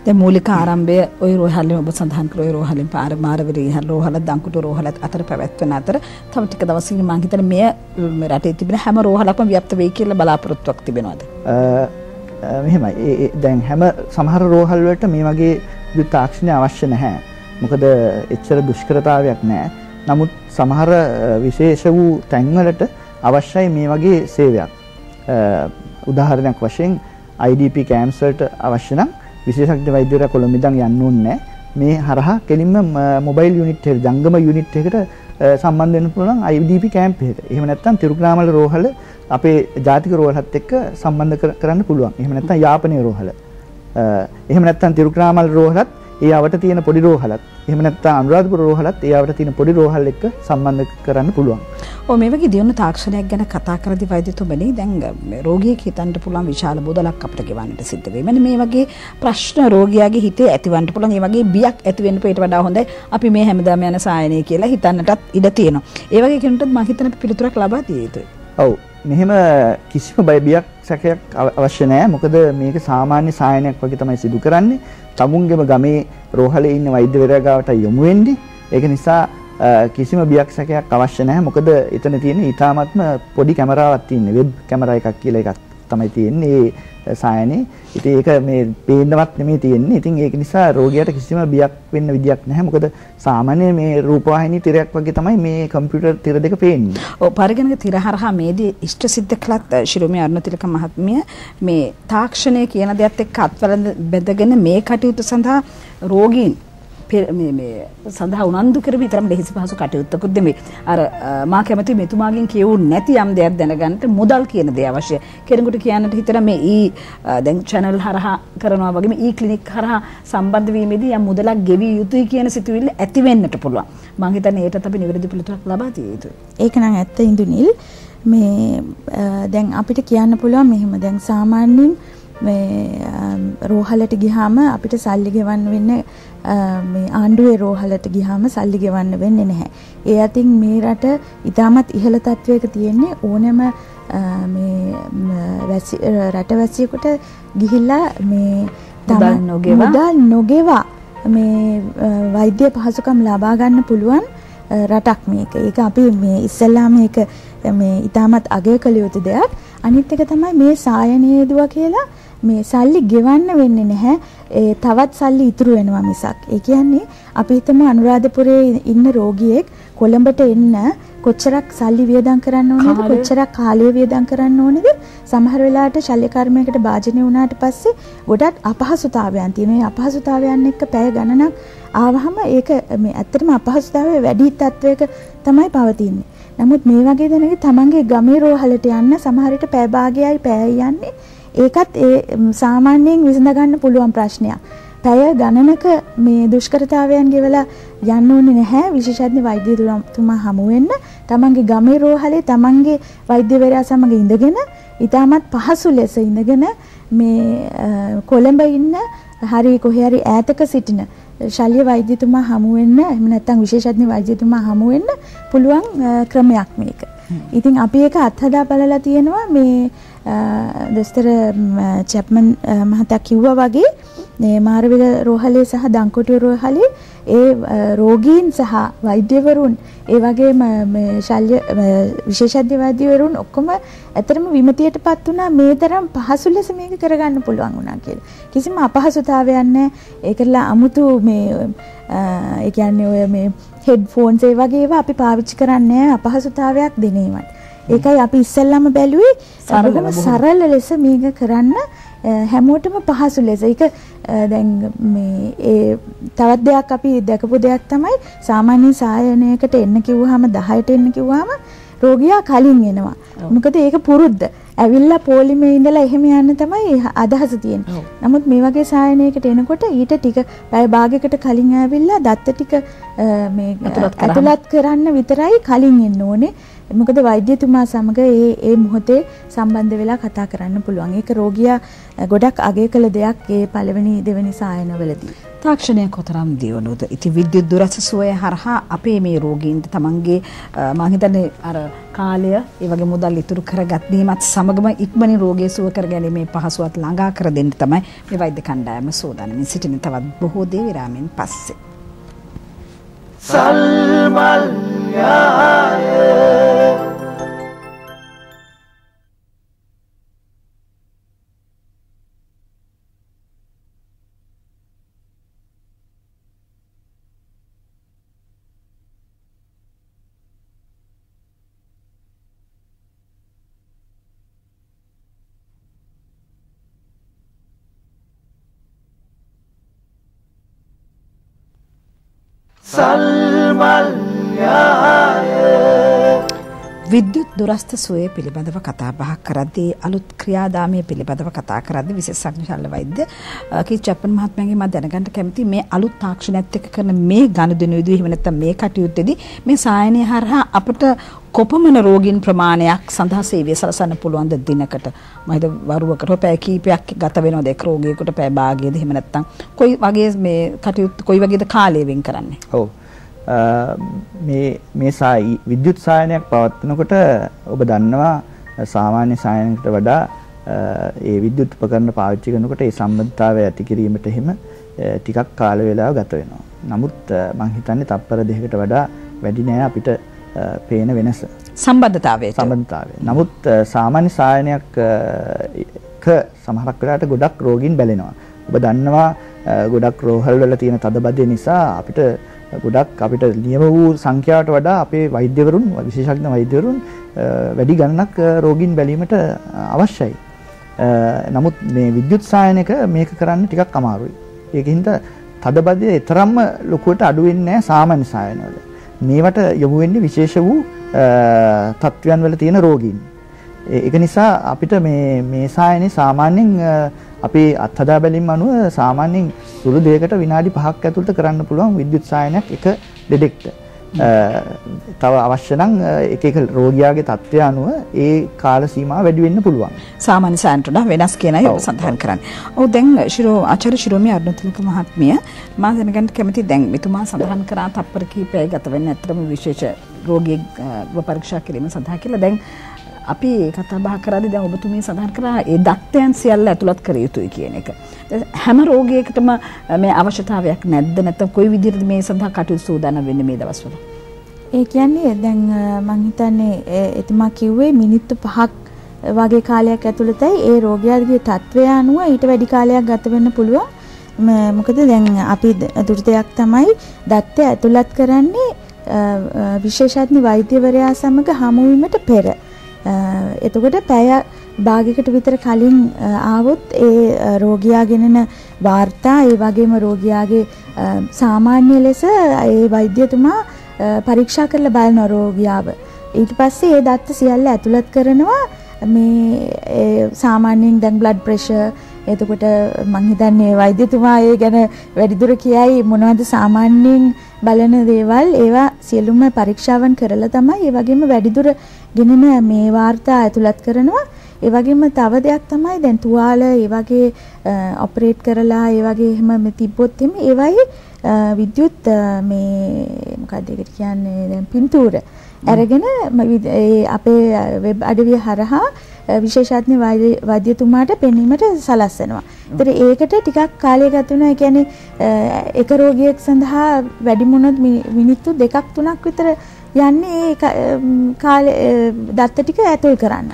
දැන් මූලික ආරම්භය ඔය රෝහලෙම ඔබ සඳහන් කළ ඔය රෝහලෙන් පාර මාරවිරි රෝහල දංකුඩු රෝහලත් අතර පැවැත්වෙන අතර තව ටික දවසකින් මම හිතන්නේ මේ රටේ තිබෙන හැම රෝහලක්ම ව්‍යාප්ත වෙයි කියලා බලාපොරොත්තුවක් තිබෙනවද? මෙහෙමයි. දැන් හැම සමහර රෝහල් වලට මේ වගේ විද්‍යුත් තාක්ෂණය අවශ්‍ය නැහැ. මොකද එච්චර දුෂ්කරතාවයක් නැහැ. නමුත් සමහර විශේෂ වූ තැන්වලට අවශ්‍යයි මේ වගේ සේවයක්. උදාහරණයක් වශයෙන් IDP camps වලට අවශ්‍ය නම් විශේෂඥ වෛද්‍යවරයා කොළඹ ඉඳන් යන්න ඕනේ. මේ හරහා කෙලින්ම මොබයිල් යුනිට් එක ජංගම යුනිට් එකට සම්බන්ධ වෙන්න පුළුවන් IDP camp එකට. එහෙම නැත්නම් තිරුකුණාමල රෝහල අපේ ජාතික රෝහලත් එක්ක සම්බන්ධ කරන්න පුළුවන්. එහෙම නැත්නම් යාපනයේ රෝහල. එහෙම නැත්නම් තිරුකුණාමල රෝහලත් ඒ අවට තියෙන පොඩි රෝහලත්. එහෙම නැත්නම් අනුරාධපුර රෝහලත් ඒ අවට තියෙන පොඩි රෝහල් එක්ක සම්බන්ධ කරන්න පුළුවන්. ඔව් මේ වගේ දියුණු තාක්ෂණයක් ගැන කතා කරද්දී වෛද්‍යතුමනි දැන් රෝගියෙක් හිතන්න පුළුවන් විශාල මුදලක් අපිට ගෙවන්නට සිද්ධ වෙයි. මෙන්න මේ වගේ ප්‍රශ්න රෝගියාගේ හිතේ ඇතිවන්න පුළුවන්. මේ වගේ බියක් ඇති වෙන්න ඊට වඩා හොඳයි අපි මේ හැමදාම යන සායනය කියලා හිතන්නටත් ඉඩ තියෙනවා. ඒ වගේ කෙනෙකුට මම හිතන පිළිතුරක් ලබා දිය යුතුයි. ඔව් මෙහෙම කිසිම බියක් සැකයක් අවශ්‍ය නැහැ. මොකද මේක සාමාන්‍ය සායනයක් වගේ තමයි සිදු කරන්නේ. තමුන්ගේම ගමේ රෝහලේ ඉන්න වෛද්‍යවරයා ගාවට යොමු වෙන්නේ. ඒක නිසා කිසිම බියක් සැකයක් අවශ්‍ය නැහැ. මොකද එතන තියෙන්නේ ඊටාත්ම පොඩි කැමරාවක් තියෙන්නේ. වෙබ් කැමරා එකක් කියලා එකක් තමයි තියෙන්නේ ඒ සායනේ. ඉතින් ඒක මේ පේන්නවත් නෙමෙයි තියෙන්නේ. ඉතින් ඒක නිසා රෝගියාට කිසිම බියක් වෙන්න විදියක් නැහැ. මොකද සාමාන්‍ය මේ රූපවාහිනී තිරයක් වගේ තමයි මේ කම්පියුටර් තිර දෙක පේන්නේ. ඔව් පරිගණක තිර හරහා මේදී ඉෂ්ට සිද්ධ කළත් ශිරෝමි අරුණතිලක මහත්මිය මේ තාක්ෂණය කියන දෙයත් එක්ක අත්වලඳ බැඳගෙන මේ කටයුතු සඳහා රෝගීන් මේ සඳහා උනන්දු කර විතරම ලෙහිසි පහසු කටයුත්තකුත් දෙමේ. අර මා කැමති මෙතුමාගෙන් කියවුනේ නැති යම් දෙයක් දැනගන්න මුදල් කියන දේ අවශ්‍යයි. කෙනෙකුට කියන්නට හිතන මේ දැන් channel හරහා කරනවා වගේම clinic හරහා සම්බන්ධ වීමේදී යම් මුදලක් ගෙවිය යුතුයි කියන සිතුවිල්ල ඇති වෙන්නට පුළුවන්. මම හිතන්නේ ඒකට අපි නිවැරදි පිළිතුරක් ලබා දිය යුතුයි. ඒක නම් ඇත්ත ඉඳුනිල්. මේ දැන් අපිට කියන්න පුළුවන් මෙහෙම දැන් සාමාන්‍යයෙන් මේ රෝහලට ගියාම අපිට සල්ලි ගෙවන්න වෙන්නේ මේ ආණ්ඩුවේ රෝහලට ගියාම සල්ලි ගෙවන්න වෙන්නේ නැහැ. ඒ අතින් මේ රට ඉතාමත් ඉහළ තත්වයක තියෙන්නේ ඕනෑම මේ රටවැසියෙකුට ගිහිල්ලා මේ මුදල් නොගෙවා මේ වෛද්‍ය පහසුකම් ලබා ගන්න පුළුවන් රටක් මේක. ඒක අපි මේ ඉස්සෙල්ලා මේක මේ ඉතාමත් අගය කළ යුතු දෙයක්. අනිත් එක තමයි මේ සායනයේදුවා කියලා මේ සල්ලි ගෙවන්න වෙන්නේ නැහැ. තවත් සල්ලි ඉතුරු වෙනවා මිසක්. ඒ කියන්නේ අපි හිතමු අනුරාධපුරයේ ඉන්න රෝගියෙක් කොළඹට එන්න කොච්චරක් සල්ලි වියදම් කරන්න ඕනේද? කොච්චරක් කාලය වියදම් කරන්න ඕනේද? සමහර වෙලාවට ශල්‍ය කර්මයකට භාජනය වුණාට පස්සේ ගොඩක් අපහසුතාවයන් තියෙනවා. මේ අපහසුතාවයන් එක්ක පැය ගණනක් ආවහම ඒක මේ ඇත්තටම අපහසුතාවය වැඩි තත්වයක තමයි පවතින්නේ. නමුත් මේ වගේ දෙනක තමන්ගේ ගමේ රෝහලට යන්න සමහර විට පැය භාගයයි පැයයි යන්නේ. ඒකත් ඒ සාමාන්‍යයෙන් විසඳ ගන්න පුළුවන් ප්‍රශ්නයක්. පැය ගණනක මේ දුෂ්කරතාවයන් ගෙවලා යන්න ඕනේ නැහැ. විශේෂඥ වෛද්‍යතුමා හමු වෙන්න තමන්ගේ ගමේ රෝහලේ තමන්ගේ වෛද්‍යවරයා සමග ඉඳගෙන ඉතාමත් පහසු ලෙස ඉඳගෙන මේ කොළඹ ඉන්න හරි කොහේ හරි ඈතක සිටින ශල්‍ය වෛද්‍යතුමා හමු වෙන්න එහෙම නැත්නම් විශේෂඥ වෛද්‍යතුමා හමු වෙන්න පුළුවන් ක්‍රමයක් මේක. ඉතින් අපි ඒක අත්හදා බලලා තියෙනවා මේ දොස්තර චැප්මන් මහතා කිව්වා වගේ මේ මාරවිල රෝහලේ සහ දංකොටුව රෝහලේ ඒ රෝගීන් සහ වෛද්‍යවරුන් ඒ වගේම මේ ශල්‍ය විශේෂඥ වෛද්‍යවරුන් ඔක්කොම ඇත්තටම විමතියටපත් වුණා මේ තරම් පහසු ලෙස මේක කරගන්න පුළුවන් වුණා කියලා. කිසිම අපහසුතාවයක් නැහැ. ඒකලා අමුතු මේ ඒ කියන්නේ ඔය මේ හෙඩ්ෆෝන්ස් ඒ වගේ ඒවා අපි පාවිච්චි කරන්නේ නැහැ අපහසුතාවයක් දෙනේමයි. ඒකයි අපි ඉස්සෙල්ලාම බැලුවේ සරල ලෙස මේක කරන්න හැමෝටම පහසු ලෙස. ඒක දැන් මේ ඒ තවත් දෙයක් අපි දැකපු දෙයක් තමයි සාමාන්‍ය සායනයකට එන්න කිව්වහම 10ට එන්න කිව්වහම රෝගියා කලින් එනවා. මොකද ඒක පුරුද්ද. ඇවිල්ලා පොලිමේ ඉඳලා එහෙම යන්න තමයි අදහස තියෙන්නේ. නමුත් මේ වගේ සායනයකට එනකොට ඊට ටික පැය භාගයකට කලින් ආවිල්ලා දත්ත ටික මේ අතුලත් කරන්න විතරයි කලින් එන්න ඕනේ. මොකද වෛද්‍යතුමා සමග ඒ මොහොතේ සම්බන්ධ වෙලා කතා කරන්න පුළුවන්. ඒක රෝගියා ගොඩක් අගය කළ දෙයක් ඒ පළවෙනි දෙවෙනි සායනවලදී. තාක්ෂණය කොතරම් දියුණුවද? ඉතින් විද්‍යුත් දුරස්ත සුවය හරහා අපේ මේ රෝගීන්ට තමන්ගේ මම හිතන්නේ අර කාලය ඒ වගේ මුදල් ඉතුරු කරගැනීමත් සමගම ඉක්මනින් රෝගී සුව කර ගැනීමේ පහසුවත් ළඟා කර දෙන්න තමයි මේ වෛද්‍ය කණ්ඩායම සූදානම්ින් සිටින. තවත් බොහෝ දේ විරාමෙන් පස්සේ. සල්මල් යාය විද්‍යුත් දුරස්ත සුවය පිළිබඳව කතා බහක් කරද්දී අලුත් ක්‍රියාදාමය පිළිබඳව කතා කරද්දී විශේෂඥ ශල්‍ය වෛද්‍ය කී චප්පන් මහත්මයාගෙන් මම දැනගන්න කැමතියි මේ අලුත් තාක්ෂණයත් එක්ක කරන මේ ගනුදෙනුවේදී එහෙම නැත්නම් මේ කටයුත්තේදී මේ සායනය හරහා අපට කොපමණ රෝගීන් ප්‍රමාණයක් සඳහා සේවය සලසන්න පුළුවන් ද දිනකට? මම හිත වරුවකට පැය කීපයක් ගත වෙනවද එක් රෝගියෙකුට පැය භාගයේද එහෙම නැත්නම් කොයි වගේ මේ කටයුත්ත කොයි වගේද කාලය වෙන් කරන්නේ? ඔව් මේ විද්‍යුත් සායනයක් පවත්වනකොට ඔබ දන්නවා සාමාන්‍ය සායනයකට වඩා ඒ විද්‍යුත් උපකරණ පාවිච්චි කරනකොට ඒ සම්බන්ධතාවය ඇති කිරීමට එහෙම ටිකක් කාල වේලාව ගත වෙනවා. නමුත් මම හිතන්නේ තත්පර දෙකකට වඩා වැඩි නෑ අපිට පේන වෙනස. සම්බන්ධතාවය. නමුත් සාමාන්‍ය සායනයක් සමහරක් වෙලාවට ගොඩක් රෝගීන් බැලෙනවා. ඔබ දන්නවා ගොඩක් රෝහල් වල තියෙන තදබදය නිසා අපිට නියම වූ සංඛ්‍යාවට වඩා අපේ වෛද්‍යවරුන් විශේෂඥ වෛද්‍යවරුන් වැඩි ගණනක් රෝගීන් බැලීමට අවශ්‍යයි. නමුත් මේ විද්‍යුත් සායනයක මේක කරන්න ටිකක් අමාරුයි. ඒකින්ද තදබදය තරම්ම ලොකුවට අඩු වෙන්නේ නැහැ සාමාන්‍ය සායනවල. මේවට යොමු වෙන්නේ විශේෂ වූ තත්ත්වයන් වල තියෙන රෝගීන්. ඒක නිසා අපිට මේ සායනේ සාමාන්‍යයෙන් අපේ අත්හදා බැලීම් අනුව සාමාන්‍යයෙන් සුළු දෙයකට විනාඩි 5ක් ඇතුළත කරන්න පුළුවන් විද්‍යුත් සායනයක් එක දෙඩෙක්ට. තව අවශ්‍ය නම් එක රෝගියාගේ තත්ත්වය අනුව ඒ කාල සීමාව වැඩි වෙන්න පුළුවන්. සාමාන්‍ය සායනට වඩා වෙනස් කියනයි ඔබ සඳහන් කරන්නේ. ඔව් දැන් ආචාර්ය ශිරෝමි අරුණතිලක මහත්මිය මම දැනගන්න කැමතියි දැන් මෙතුමා සඳහන් කරා තප්පර කිහිපයක් ගත වෙන්න ඇත්තටම විශේෂ රෝගියෙක් පරීක්ෂා කිරීම සඳහා කියලා. දැන් අපි කතා බහ කරද්දී දැන් ඔබතුමිය සඳහන් කරා ඒ දත්තයන් සියල්ල ඇතුළත් කර යුතුයි කියන එක. හැම රෝගියෙකුටම මේ අවශ්‍යතාවයක් නැද්ද? නැත්නම් කොයි විදිහටද මේ සඳහා කටයුතු සූදානම් වෙන්නේ මේ දවස්වල? ඒ කියන්නේ දැන් මම හිතන්නේ එතුමා කිව්වේ මිනිත්තු 5ක් වගේ කාලයක් ඇතුළතයි ඒ රෝගියාගේ තත්ත්වය අනුව ඊට වැඩි කාලයක් ගත වෙන්න පුළුවන්. මොකද දැන් අපි දුර්දයක් තමයි දත්ත ඇතුළත් කරන්නේ විශේෂඥ වෛද්‍යවරයා සමග හමු වීමට පෙර. එතකොට පැය භාගයකට විතර කලින් ආවොත් ඒ රෝගියා ගෙනෙන වාර්තා ඒ වගේම රෝගියාගේ සාමාන්‍ය ලෙස ඒ වෛද්‍යතුමා පරීක්ෂා කරලා බලන රෝගියාව. ඊට පස්සේ ඒ දත්ත සියල්ල ඇතුළත් කරනවා මේ සාමාන්‍යයෙන් දැන් බ්ලඩ් ප්‍රෙෂර් එතකොට මං හිතන්නේ වෛද්‍යතුමා ඒ ගැන වැඩිදුර කියයි මොනවද සාමාන්‍යයෙන් බලන දේවල් ඒවා සියලුම පරීක්ෂාවන් කරලා තමයි ඒ වගේම වැඩිදුර ගෙනෙන මේ වාර්තා ඇතුළත් කරනවා. ඒ වගේම තව දෙයක් තමයි දැන් තුවාල ඒ වගේ ඔපරේට් කරලා ඒ වගේ එහෙම තිබ්බොත් එimhe ඒවයි විද්‍යුත් මේ මොකක්ද ඒකට කියන්නේ දැන් පින්තූර අරගෙන අපේ වෙබ් අඩවිය හරහා විශේෂඥ වෛද්‍යතුමාට පෙනීමට සලස්වනවා. ඒතර ඒකට ටිකක් කාලය ගත වෙනවා. ඒ කියන්නේ එක රෝගියෙක් සඳහා වැඩිම වුණොත් මිනිත්තු 2ක් 3ක් විතර යන්නේ ඒ කාලේ දත්ත ටික ඇතුල් කරන්න.